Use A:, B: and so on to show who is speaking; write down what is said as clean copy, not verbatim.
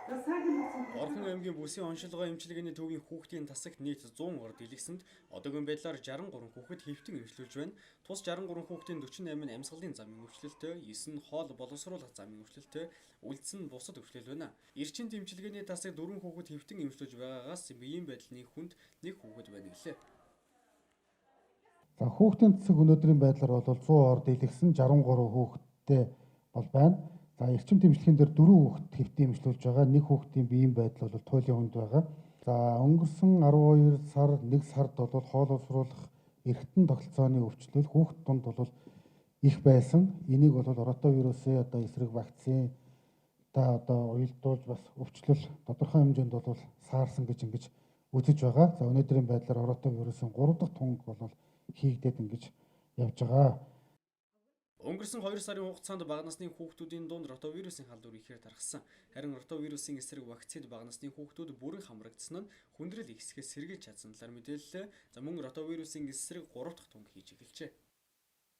A: Орхон аймгийн бүсийн оншилгоо эмчилгээний төвийн хүүхдийн тасагт нийт 100 орд илгэсэнд одоогийн байдлаар 63 хүүхэд хэвтэн эмчлүүлж байна. Тус 63 хүүхдийн 48 нь амьсгалын замын өвчлөлтөй, 9 нь хоол боловсруулах замын өвчлөлтөй, үлдсэн нь бусад өвчлөл байна. Эрчимт эмчилгээний тасагт 4 хүүхэд хэвтэн эмчлүүлж байгаагаас биеийн байдал нэг хүнд нэг хүүхэд байна гэлээ.
B: За хүүхдийн цэцэг өнөөдрийн байдлаар бол 100 орд илгэсэн 63 хүүхэдтэй бол байна. За эрчим тэмцлэгийн дээр 4 хүүхэд хэвтэн эмчлүүлж байгаа. Нэг хүүхдийн биеийн байдал бол туйлын хүнд байгаа. За өнгөрсөн 12 сар 1 сард бол хоол уусруулах эргэтэн тогтолцооны өвчлөл хүүхэд донд бол их байсан. Энийг бол ротавирусын эсрэг вакцин уялдуулж бас өвчлөл тодорхой хэмжээнд бол саарсан гэж ингэж үзэж байгаа. За өнөөдрийн байдлаар ротавирусын 3 дахь тунг бол хийгдээд ингэж явж байгаа.
A: Өнгөрсөн 2 сарын хугацаанд бага насны хүүхдүүдийн дунд ротавирусын халдвар ихээр тархсан. Харин ротавирусын эсрэг вакцид бага насны хүүхдүүд бүрэн хамрагдсан нь хүндрэл ихсгээс сэргийлж чадсан талаар мэдээллээ. За мөн ротавирусын эсрэг 3 дахь тунг хийж эхэлжээ.